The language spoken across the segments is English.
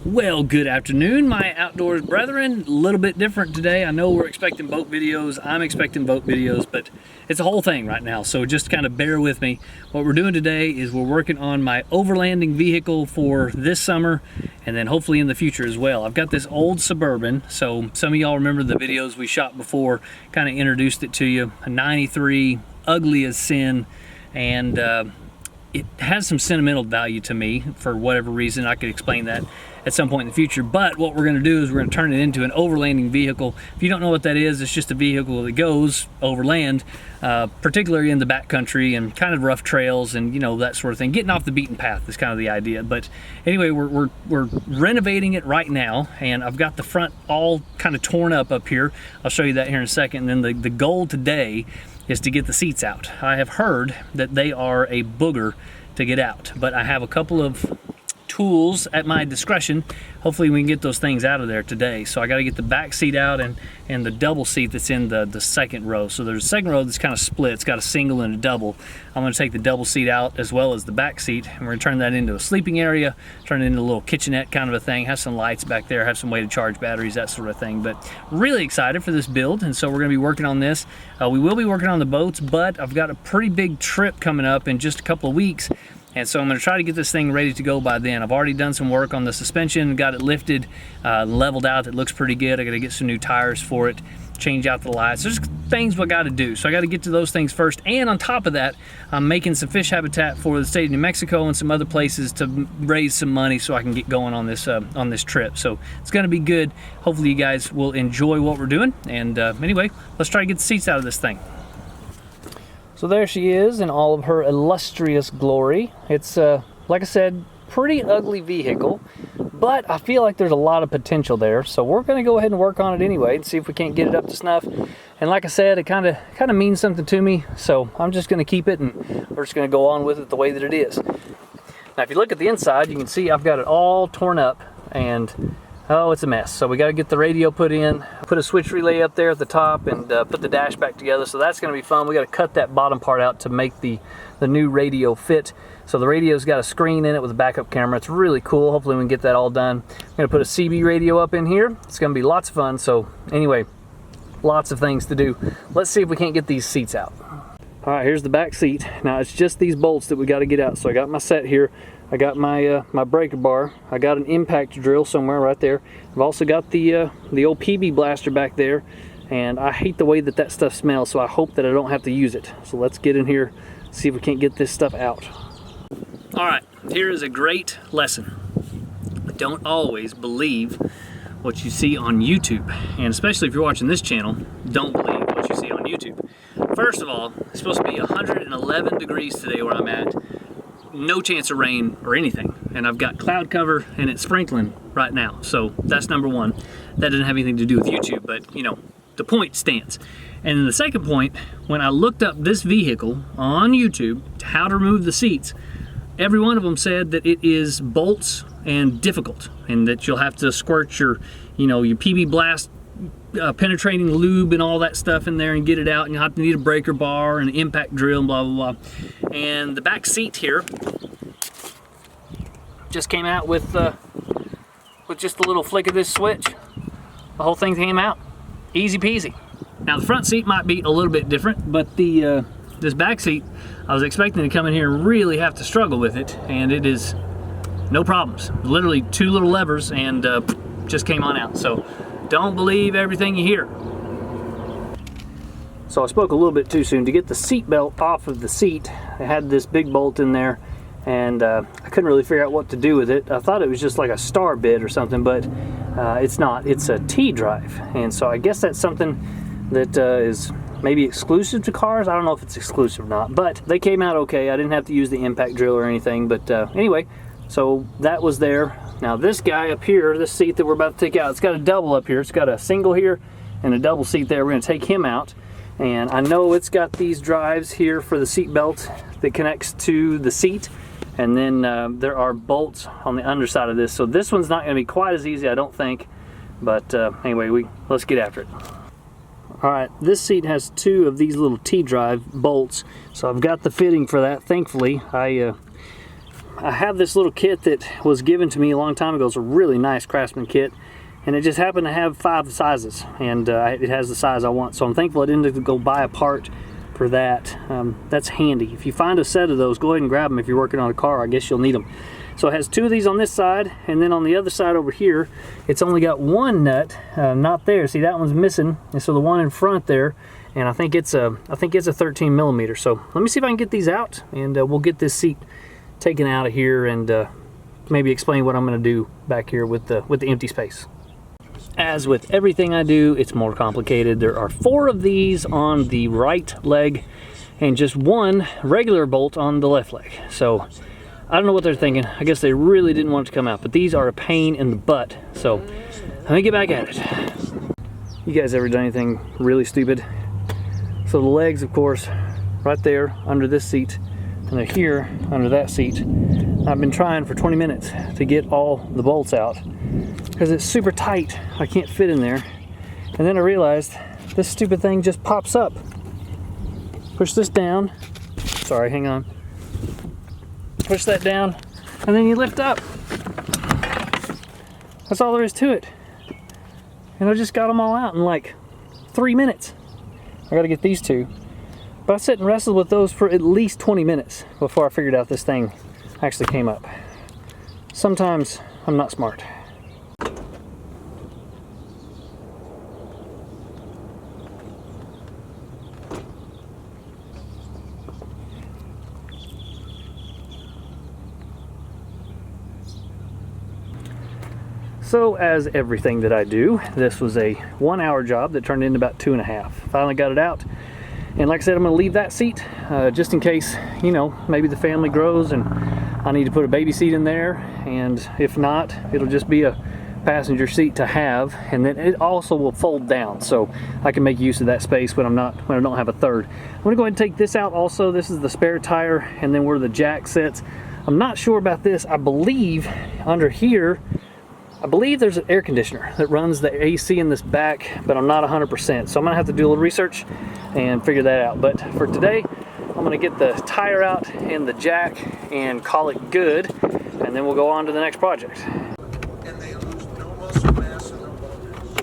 Well, good afternoon, my outdoors brethren. A little bit different today. I know we're expecting boat videos. I'm expecting boat videos, but it's a whole thing right now. So just kind of bear with me. What we're doing today is we're working on my overlanding vehicle for this summer and then hopefully in the future as well. I've got this old Suburban. So some of y'all remember the videos we shot before, kind of introduced it to you. A 93, ugly as sin, and it has some sentimental value to me for whatever reason. I could explain that at some point in the future, but what we're going to do is we're going to turn it into an overlanding vehicle. If you don't know what that is, it's just a vehicle that goes overland, particularly in the backcountry and kind of rough trails and, you know, that sort of thing. Getting off the beaten path is kind of the idea. But anyway, we're renovating it right now, and I've got the front all kind of torn up here. I'll show you that here in a second. And then the goal today is to get the seats out. I have heard that they are a booger to get out, but I have a couple of tools at my discretion. Hopefully we can get those things out of there today. So I got to get the back seat out and the double seat that's in the second row. So there's a second row that's kind of split. It's got a single and a double. I'm going to take the double seat out as well as the back seat, and we're going to turn that into a sleeping area, turn it into a little kitchenette kind of a thing, have some lights back there, have some way to charge batteries, that sort of thing. But really excited for this build, and so we're going to be working on this. We will be working on the boats, but I've got a pretty big trip coming up in just a couple of weeks. And so I'm going to try to get this thing ready to go by then. I've already done some work on the suspension, got it lifted, leveled out. It looks pretty good. I got to get some new tires for it, change out the lights. There's things I got to do. So I got to get to those things first. And on top of that, I'm making some fish habitat for the state of New Mexico and some other places to raise some money so I can get going on this trip. So it's going to be good. Hopefully you guys will enjoy what we're doing. And anyway, let's try to get the seats out of this thing. So there she is in all of her illustrious glory. It's, like I said, pretty ugly vehicle, but I feel like there's a lot of potential there. So we're going to go ahead and work on it anyway and see if we can't get it up to snuff. And like I said, it kind of means something to me. So I'm just going to keep it, and we're just going to go on with it the way that it is. Now, if you look at the inside, you can see I've got it all torn up, and oh, it's a mess. So we got to get the radio put in, put a switch relay up there at the top, and put the dash back together. So that's going to be fun. We got to cut that bottom part out to make the new radio fit. So the radio's got a screen in it with a backup camera. It's really cool. Hopefully we can get that all done. I'm going to put a CB radio up in here. It's going to be lots of fun. So anyway, lots of things to do. Let's see if we can't get these seats out. All right, here's the back seat. Now it's just these bolts that we got to get out. So I got my set here. I got my my breaker bar. I got an impact drill somewhere right there. I've also got the old PB blaster back there, and I hate the way that stuff smells, so I hope that I don't have to use it. So let's get in here, see if we can't get this stuff out. All right, here is a great lesson. Don't always believe what you see on YouTube, and especially if you're watching this channel, don't believe what you see on YouTube. First of all, it's supposed to be 111 degrees today where I'm at. No chance of rain or anything, and I've got cloud cover and it's sprinkling right now. So that's number one. That doesn't have anything to do with YouTube, but you know, the point stands. And then the second point, when I looked up this vehicle on YouTube, how to remove the seats, every one of them said that it is bolts and difficult, and that you'll have to squirt your PB blast penetrating lube and all that stuff in there and get it out, and you'll have to need a breaker bar and an impact drill and blah blah blah. And the back seat here just came out with just a little flick of this switch. The whole thing came out easy peasy. Now the front seat might be a little bit different, but this back seat, I was expecting to come in here and really have to struggle with it, and it is no problems. Literally two little levers and just came on out. So don't believe everything you hear. So I spoke a little bit too soon. To get the seat belt off of the seat, I had this big bolt in there, and I couldn't really figure out what to do with it. I thought it was just like a star bit or something, but it's not. It's a T-drive, and so I guess that's something that is maybe exclusive to cars. I don't know if it's exclusive or not, but they came out okay. I didn't have to use the impact drill or anything, but anyway, so that was there. Now this guy up here, this seat that we're about to take out, it's got a double up here. It's got a single here and a double seat there. We're going to take him out, and I know it's got these drives here for the seat belt that connects to the seat, and then there are bolts on the underside of this. So this one's not going to be quite as easy, I don't think, but anyway, let's get after it. All right, this seat has two of these little T-drive bolts, so I've got the fitting for that. Thankfully, I I have this little kit that was given to me a long time ago. It's a really nice Craftsman kit, and it just happened to have 5 sizes, and it has the size I want. So I'm thankful I didn't have to go buy a part for that. That's handy. If you find a set of those, go ahead and grab them if you're working on a car. I guess you'll need them. So it has 2 of these on this side, and then on the other side over here, it's only got 1 nut, not there. See, that one's missing, and so the one in front there, and I think it's a 13 millimeter. So let me see if I can get these out, and we'll get this seat taken out of here, and maybe explain what I'm going to do back here with the empty space. As with everything I do, it's more complicated. There are 4 of these on the right leg and just 1 regular bolt on the left leg. So I don't know what they're thinking. I guess they really didn't want it to come out, but these are a pain in the butt. So let me get back at it. You guys ever done anything really stupid? So the legs, of course, right there under this seat, and they're here under that seat. I've been trying for 20 minutes to get all the bolts out because it's super tight. I can't fit in there. And then I realized this stupid thing just pops up. Push this down. Sorry, hang on. Push that down, and then you lift up. That's all there is to it. And I just got them all out in like 3 minutes. I gotta get these 2. But I sat and wrestled with those for at least 20 minutes before I figured out this thing actually came up. Sometimes I'm not smart. So as everything that I do, this was a 1-hour job that turned into about 2.5. Finally got it out. And like I said, I'm gonna leave that seat just in case, you know, maybe the family grows and I need to put a baby seat in there. And if not, it'll just be a passenger seat to have. And then it also will fold down, so I can make use of that space when I don't have a third. I'm gonna go ahead and take this out also. This is the spare tire, and then where the jack sits. I'm not sure about this. I believe under here, there's an air conditioner that runs the AC in this back, but I'm not 100%. So I'm gonna have to do a little research and figure that out. But for today, I'm gonna get the tire out and the jack and call it good, and then we'll go on to the next project. And they lose no muscle mass in their bones.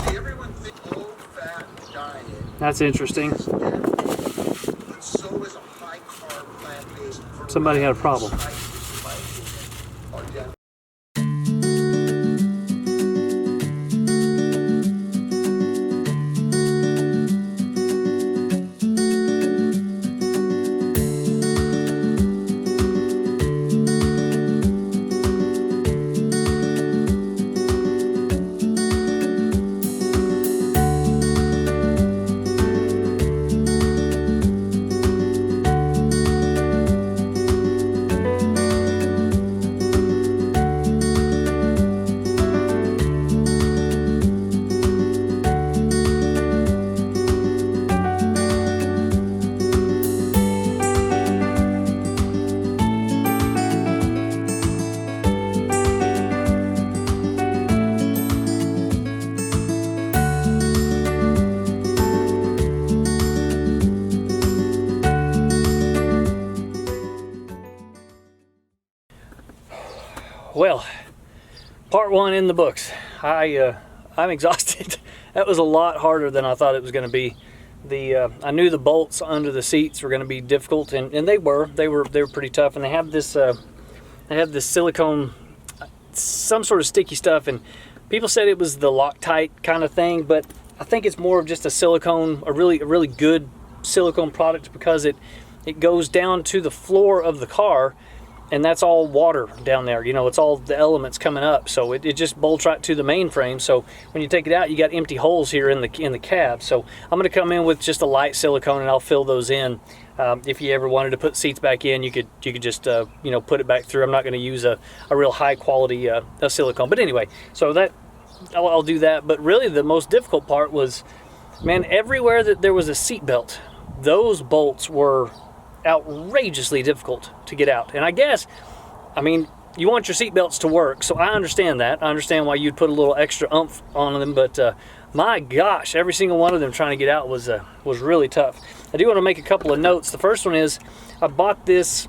See, everyone thinks low-fat diet. That's interesting. But so is a high-carb, plant-based. Somebody had a problem. Well, part 1 in the books. I'm exhausted. That was a lot harder than I thought it was going to be. I knew the bolts under the seats were going to be difficult, and they were pretty tough. And they have this silicone, some sort of sticky stuff, and people said it was the Loctite kind of thing, but I think it's more of just a silicone, a really good silicone product, because it goes down to the floor of the car. And that's all water down there, you know, it's all the elements coming up, so it just bolts right to the mainframe. So when you take it out, you got empty holes here in the cab. So I'm going to come in with just a light silicone, and I'll fill those in. If you ever wanted to put seats back in, you could just you know, put it back through. I'm not going to use a real high quality silicone, but anyway, so that I'll do that. But really the most difficult part was, man, everywhere that there was a seat belt, those bolts were outrageously difficult to get out. And I guess, I mean, you want your seat belts to work, so I understand that. I understand why you'd put a little extra oomph on them, but my gosh, every single one of them trying to get out was really tough. I do want to make a couple of notes. The first one is, I bought this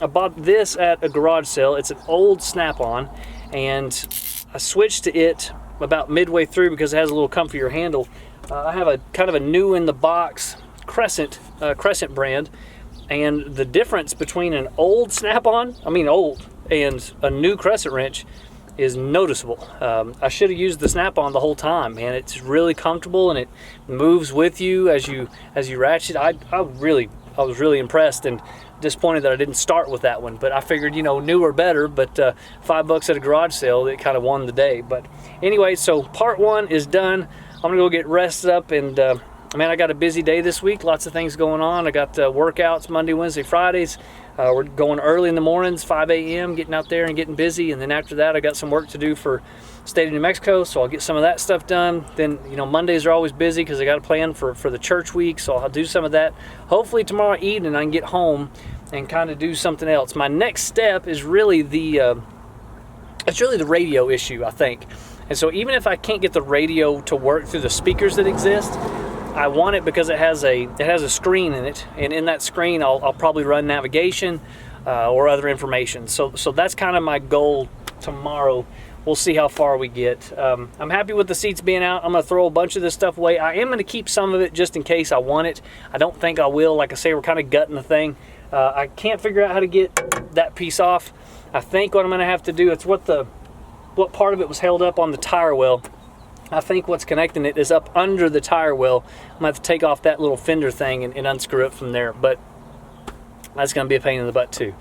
I bought this at a garage sale. It's an old Snap-on, and I switched to it about midway through because it has a little comfier handle. I have a kind of a new in the box Crescent brand, and the difference between an old Snap-on, I mean old, and a new Crescent wrench is noticeable. I should have used the Snap-on the whole time, man. It's really comfortable and it moves with you as you ratchet. I was really impressed and disappointed that I didn't start with that one, but I figured, you know, newer better, but $5 at a garage sale, it kind of won the day. But anyway, so part 1 is done. I'm gonna go get rested up, and man, I got a busy day this week, lots of things going on. I got workouts Monday, Wednesday, Fridays. We're going early in the mornings, 5 a.m., getting out there and getting busy, and then after that I got some work to do for state of New Mexico, so I'll get some of that stuff done. Then, you know, Mondays are always busy because I got a plan for the church week, so I'll do some of that. Hopefully tomorrow evening I can get home and kind of do something else. My next step is really the radio issue, I think. And so even if I can't get the radio to work through the speakers that exist, I want it because it has a screen in it, and in that screen I'll probably run navigation or other information. So that's kind of my goal tomorrow. We'll see how far we get. I'm happy with the seats being out. I'm gonna throw a bunch of this stuff away. I am gonna keep some of it just in case I want it. I don't think I will. Like I say, we're kind of gutting the thing. I can't figure out how to get that piece off. I think what I'm gonna have to do, it's what part of it was held up on the tire well. I think what's connecting it is up under the tire well. I'm gonna have to take off that little fender thing and unscrew it from there, but that's gonna be a pain in the butt too.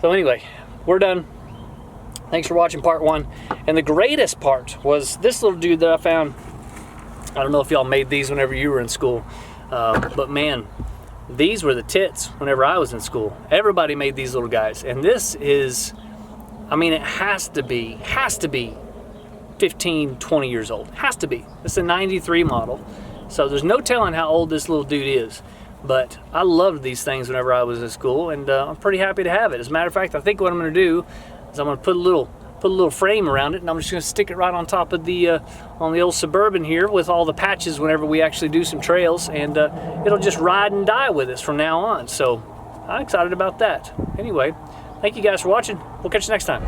So anyway, we're done. Thanks for watching part 1. And the greatest part was this little dude that I found. I don't know if y'all made these whenever you were in school, but man, these were the tits whenever I was in school. Everybody made these little guys, and this is, I mean, it has to be 15, 20 years old. Has to be. It's a 93 model. So there's no telling how old this little dude is. But I loved these things whenever I was in school, and I'm pretty happy to have it. As a matter of fact, I think what I'm going to do is I'm going to put a little frame around it, and I'm just going to stick it right on top of the on the old Suburban here with all the patches whenever we actually do some trails, and it'll just ride and die with us from now on. So I'm excited about that. Anyway, thank you guys for watching. We'll catch you next time.